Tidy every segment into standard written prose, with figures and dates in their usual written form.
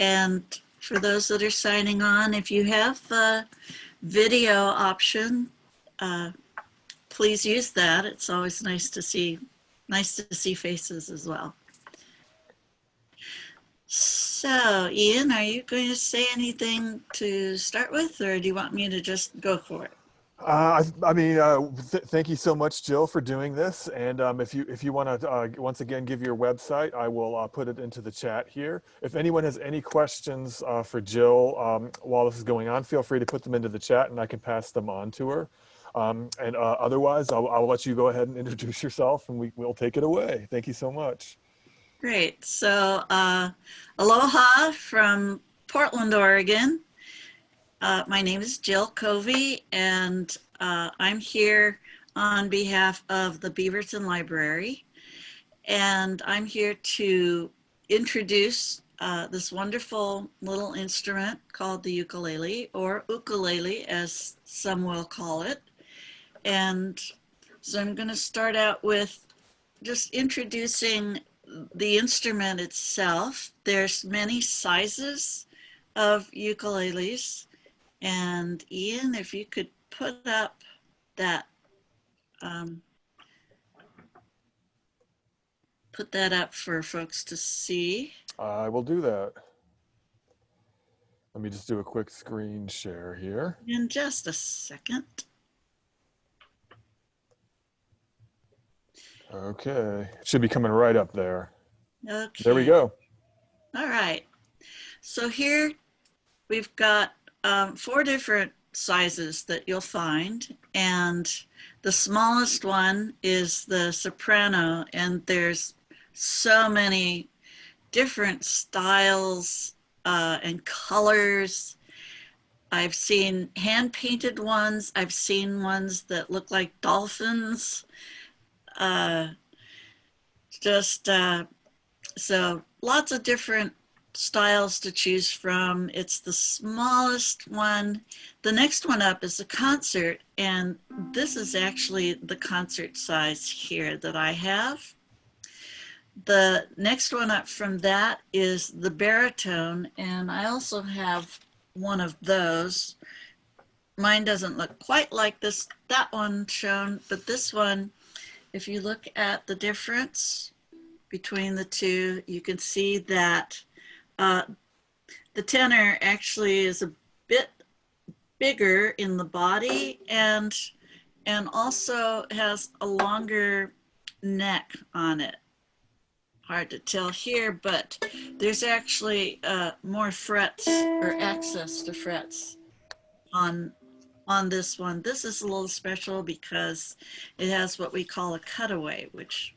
And for those that are signing on, if you have the video option, please use that. It's always nice to see faces as well. So, Ian, are you going to say anything to start with, or do you want me to just go for it? Thank you so much, Jill, for doing this. And if you want to once again give your website, I will put it into the chat here. If anyone has any questions for Jill while this is going on, feel free to put them into the chat, and I can pass them on to her. Otherwise, I'll let you go ahead and introduce yourself, and we'll take it away. Thank you so much. Great. So, aloha from Portland, Oregon. My name is Jill Covey, and I'm here on behalf of the Beaverton Library. And I'm here to introduce this wonderful little instrument called the ukulele, or ukulele, as some will call it. And so I'm going to start out with just introducing the instrument itself. There's many sizes of ukuleles. And Ian, if you could put up that, put that up for folks to see. I will do that. Let me just do a quick screen share here. In just a second. Okay, it should be coming right up there. Okay. There we go. All right. So here we've got 4 different sizes that you'll find, and the smallest one is the soprano, and there's so many different styles and colors. I've seen hand-painted ones. I've seen ones that look like dolphins. So lots of different styles to choose from. It's the smallest one. The next one up is a concert, and this is actually the concert size here that I have. The next one up from that is the baritone, and I also have one of those. Mine doesn't look quite like that one shown, but this one, if you look at the difference between the two, you can see that the tenor actually is a bit bigger in the body and also has a longer neck on it. Hard to tell here, but there's actually more frets or access to frets on this one. This is a little special because it has what we call a cutaway, which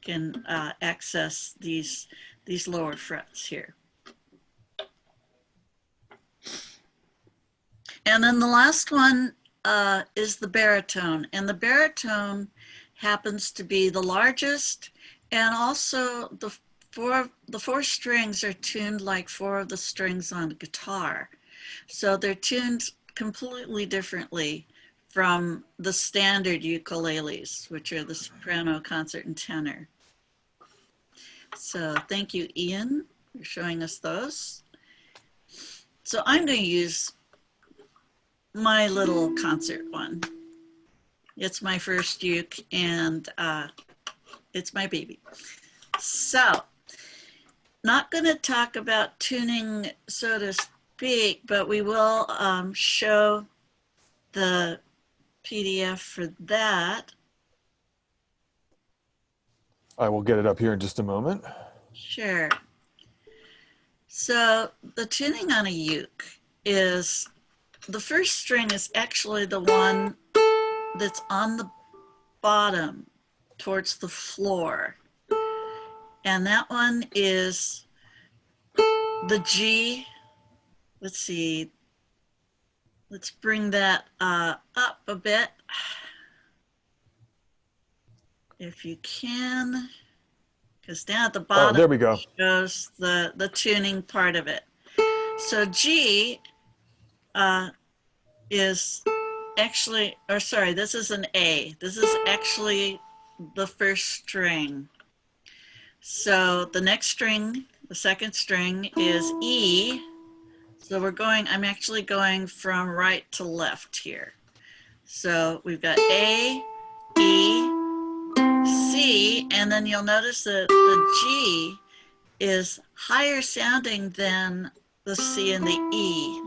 can access these lower frets here. And then the last one is the baritone, and the baritone happens to be the largest, and also the four strings are tuned like 4 of the strings on a guitar. So they're tuned completely differently from the standard ukuleles, which are the soprano, concert, and tenor. So thank you, Ian, for showing us those. So I'm going to use my little concert one. It's my first uke, and it's my baby. So, not going to talk about tuning, so to speak, but we will show the PDF for that. I will get it up here in just a moment. Sure. So the tuning on a uke is, the first string is actually the one that's on the bottom towards the floor. And that one is the G. Let's see. Let's bring that up a bit, if you can, because down at the bottom, there we go, shows the tuning part of it. So G is actually, or sorry, this is an A. This is actually the first string. So the next string The second string is E. So I'm actually going from right to left here. So we've got A, E, C, and then you'll notice that the G is higher sounding than the C and the E.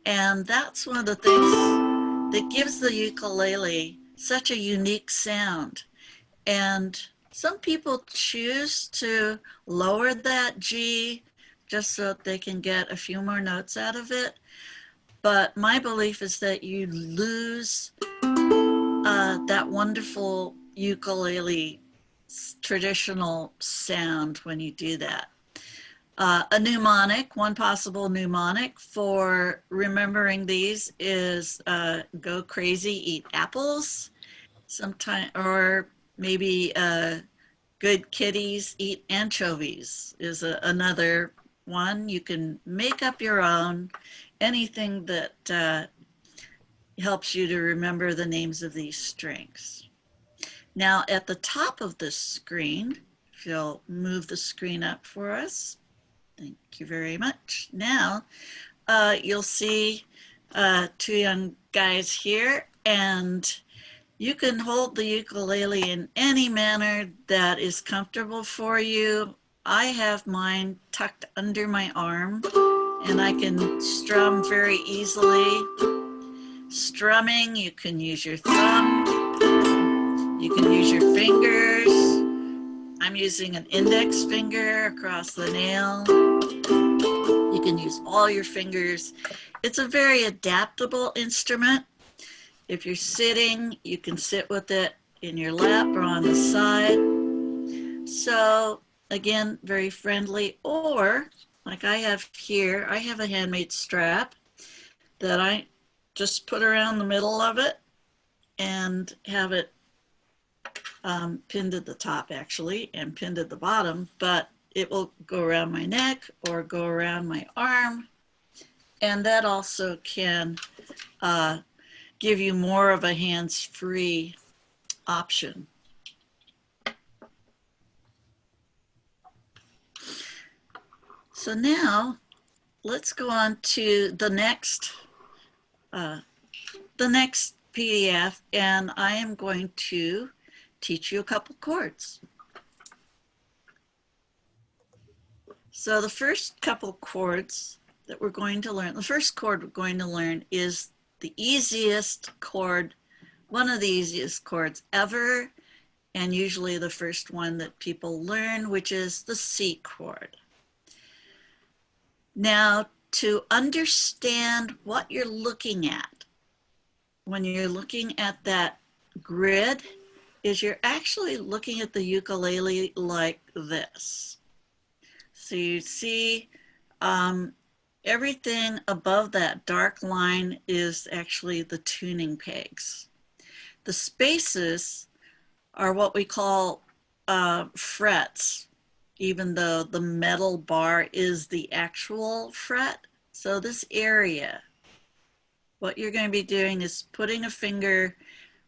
And that's one of the things that gives the ukulele such a unique sound. And some people choose to lower that G just so that they can get a few more notes out of it. But my belief is that you lose that wonderful ukulele traditional sound when you do that. A mnemonic, one possible mnemonic for remembering these is go crazy, eat apples. Sometime, or maybe good kitties eat anchovies is another one. You can make up your own, anything that helps you to remember the names of these strings. Now at the top of this screen, if you'll move the screen up for us, thank you very much. Now you'll see two young guys here, and you can hold the ukulele in any manner that is comfortable for you. I have mine tucked under my arm, and I can strum very easily. Strumming, you can use your thumb, you can use your fingers. I'm using an index finger across the nail. You can use all your fingers. It's a very adaptable instrument. If you're sitting, you can sit with it in your lap or on the side. So again, very friendly. Or like I have here, I have a handmade strap that I just put around the middle of it and have it pinned at the top actually and pinned at the bottom, but it will go around my neck or go around my arm. And that also can give you more of a hands-free option. So now let's go on to the next PDF, and I am going to teach you a couple chords. So the first couple chords that we're going to learn, the first chord we're going to learn is the easiest chord, one of the easiest chords ever, and usually the first one that people learn, which is the C chord. Now, to understand what you're looking at when you're looking at that grid, is you're actually looking at the ukulele like this. So you see everything above that dark line is actually the tuning pegs. The spaces are what we call frets, even though the metal bar is the actual fret. So this area, what you're going to be doing is putting a finger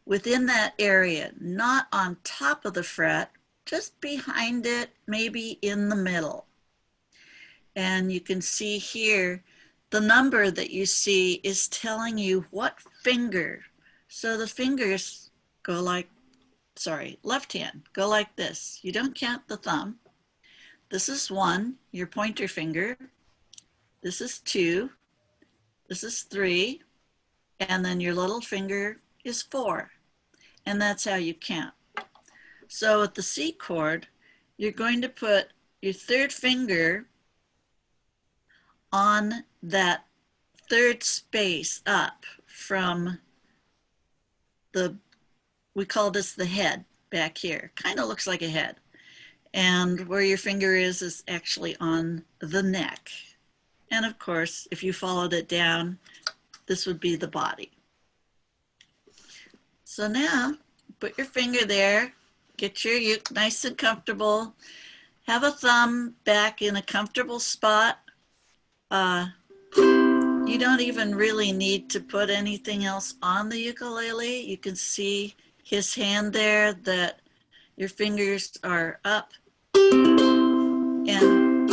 within that area, not on top of the fret, just behind it, maybe in the middle. And you can see here, the number that you see is telling you what finger. So the fingers go like, left hand, go like this. You don't count the thumb. This is 1, your pointer finger. This is 2. This is 3. And then your little finger is 4. And that's how you count. So with the C chord, you're going to put your third finger on that third space up from we call this the head back here. Kind of looks like a head. And where your finger is actually on the neck. And of course, if you followed it down, this would be the body. So now, put your finger there, get your uke nice and comfortable, have a thumb back in a comfortable spot. You don't even really need to put anything else on the ukulele. You can see his hand there that your fingers are up. And,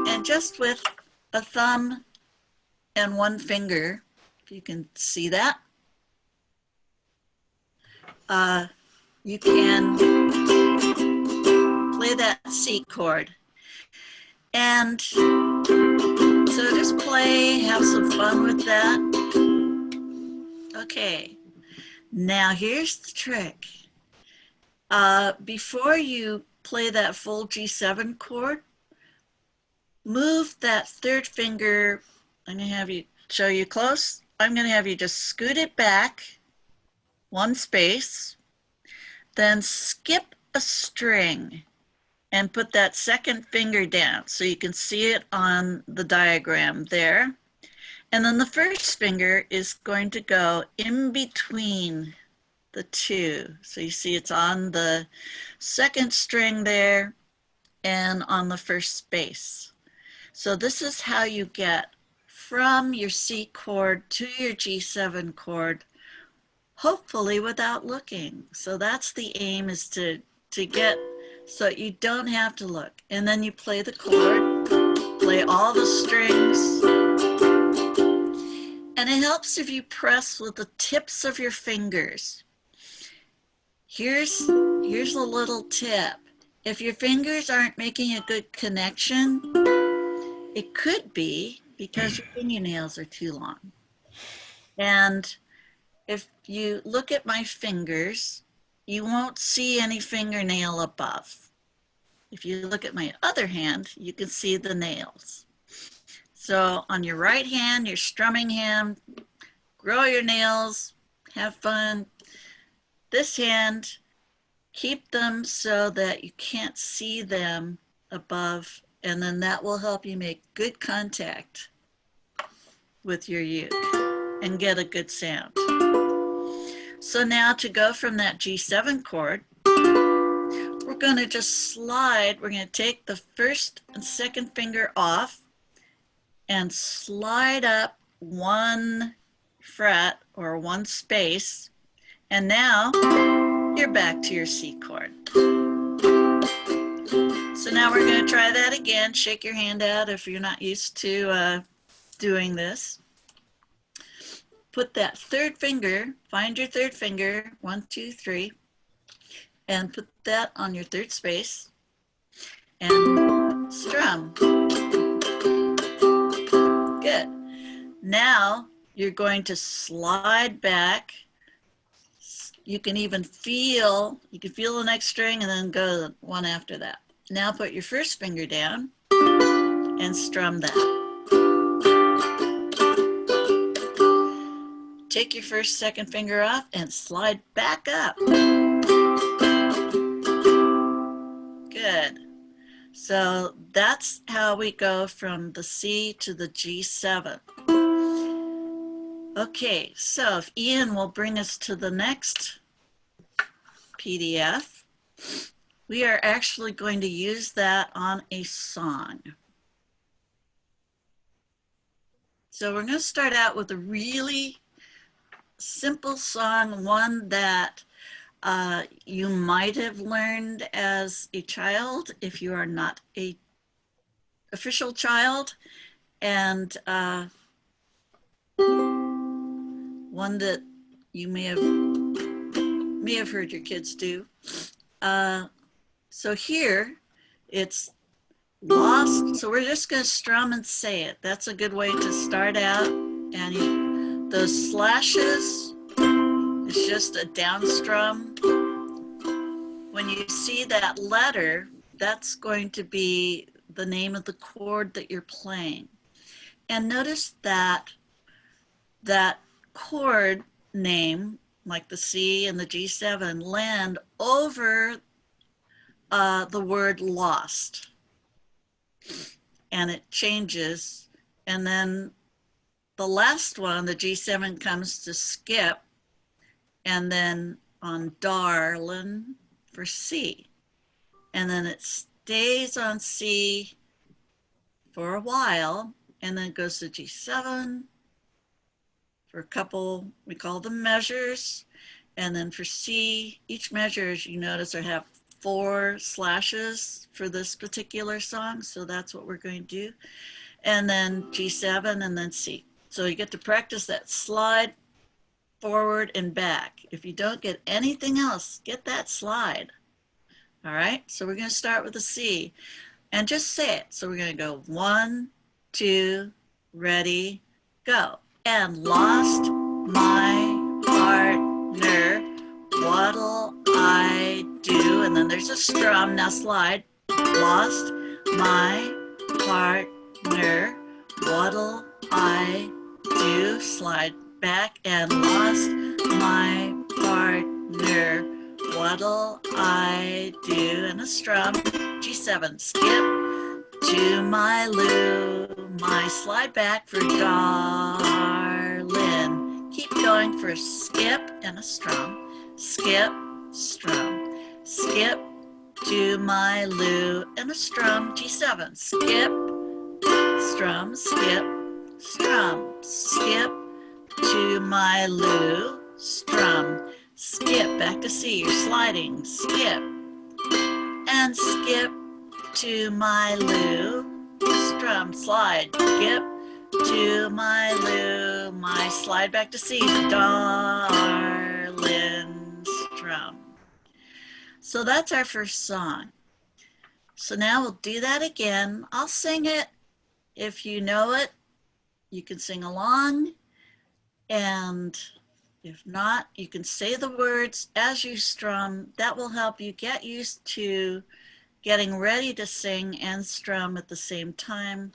and just with a thumb and one finger, if you can see that, you can play that C chord. And so just play, have some fun with that. Okay, now here's the trick. Before you play that full G7 chord, move that third finger. I'm going to have you show you close. I'm going to have you just scoot it back one space, then skip a string and put that second finger down so you can see it on the diagram there. And then the first finger is going to go in between the two. So you see it's on the second string there and on the first space. So this is how you get from your C chord to your G7 chord, hopefully without looking. So that's the aim, is to get so you don't have to look. And then you play the chord, play all the strings. And it helps if you press with the tips of your fingers. Here's a little tip. If your fingers aren't making a good connection, it could be because your fingernails are too long. And if you look at my fingers, you won't see any fingernail above. If you look at my other hand, you can see the nails. So on your right hand, your strumming hand, grow your nails, have fun. This hand, keep them so that you can't see them above, and then that will help you make good contact with your uke and get a good sound. So now to go from that G7 chord, we're going to just slide. We're going to take the first and second finger off and slide up one fret or one space. And now you're back to your C chord. So now we're going to try that again. Shake your hand out if you're not used to doing this. Put that third finger, find your third finger, 1, 2, 3, and put that on your third space and strum. Good. Now you're going to slide back. You can even feel the next string and then go one after that. Now put your first finger down and strum that. Take your first, second finger off and slide back up. Good. So that's how we go from the C to the G7. Okay, so if Ian will bring us to the next PDF, we are actually going to use that on a song. So we're going to start out with a really simple song, one that you might have learned as a child if you are not an official child, and one that you may have heard your kids do. So here it's Lost. So we're just going to strum and say it. That's a good way to start out. And those slashes is just a down strum. When you see that letter, that's going to be the name of the chord that you're playing. And notice that that chord name, like the C and the G7, land over the word lost. And it changes. And then the last one, the G7, comes to skip, and then on darlin' for C. And then it stays on C for a while, and then it goes to G7 for a couple, we call them measures. And then for C, each measure, as you notice, I have 4 slashes for this particular song, so that's what we're going to do. And then G7 and then C. So you get to practice that slide forward and back. If you don't get anything else, get that slide. All right, so we're going to start with a C and just say it. So we're going to go 1, 2, ready, go. And lost my partner, what'll I do? And then there's a strum, now slide. Lost my partner, what'll I do? Slide back and lost my partner, what'll I do? And a strum, G7, skip to my Lou, my slide back for darling. Keep going for skip and a strum, skip, strum, skip to my Lou and a strum, G7, skip, strum, skip, strum, skip to my Lou, strum, skip, back to C, you're sliding, skip, and skip to my Lou, strum, slide, skip to my Lou, my slide back to C, darling, strum. So that's our first song. So now we'll do that again. I'll sing it. If you know it, you can sing along. And if not, you can say the words as you strum. That will help you get used to getting ready to sing and strum at the same time.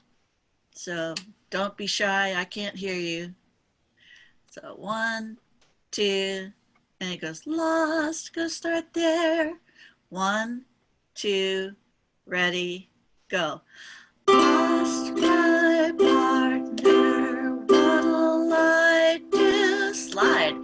So don't be shy, I can't hear you. So 1, 2, and it goes lost, go start there. 1, 2, ready, go. Lost my partner, what'll I do? Slide.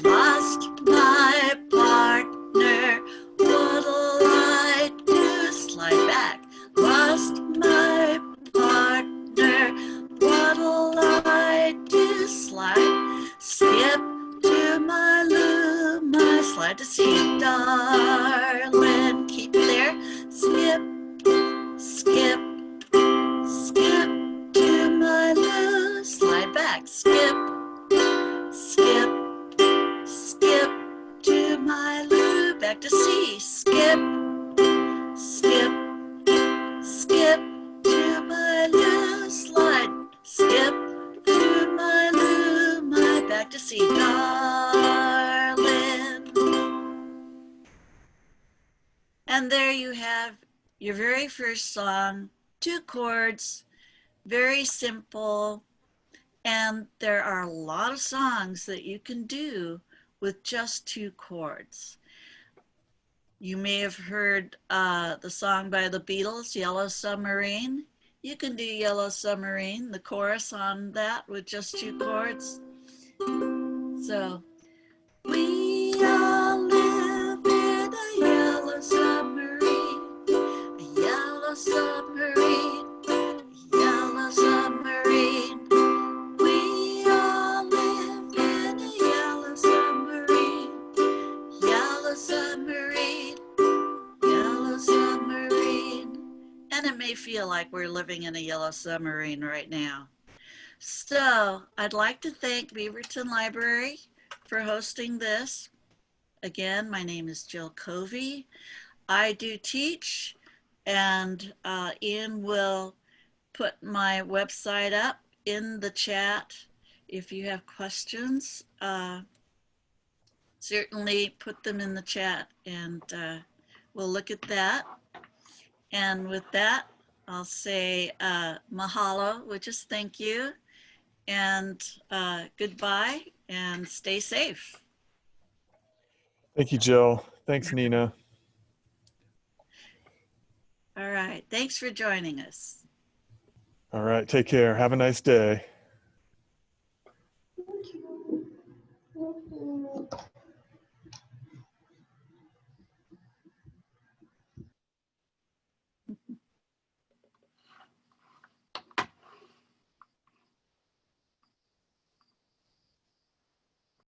Lost my partner, what'll I do? Slide back. Lost my partner, what'll I do? Slide. Skip to my Lou, my slide to C, darling. Keep it there. Skip, skip, skip to my Lou, slide back, skip, skip, skip to my Lou, back to C, skip, skip, skip to my Lou, slide, skip to my Lou, my back to C, darling. And there you have your very first song, 2 chords, very simple, and there are a lot of songs that you can do with just 2 chords. You may have heard the song by the Beatles, Yellow Submarine. You can do Yellow Submarine, the chorus on that with just 2 chords. So, we all live in a yellow submarine, a yellow submarine, yellow submarine. We all live in a yellow submarine, yellow submarine, yellow submarine. And it may feel like we're living in a yellow submarine right now. So I'd like to thank Beaverton Library for hosting this. Again, my name is Jill Covey. I do teach, and Ian will put my website up in the chat. If you have questions, certainly put them in the chat, and we'll look at that. And with that, I'll say mahalo, which is thank you, and goodbye, and stay safe. Thank you, Jill. Thanks, Nina. All right, thanks for joining us. All right, take care. Have a nice day.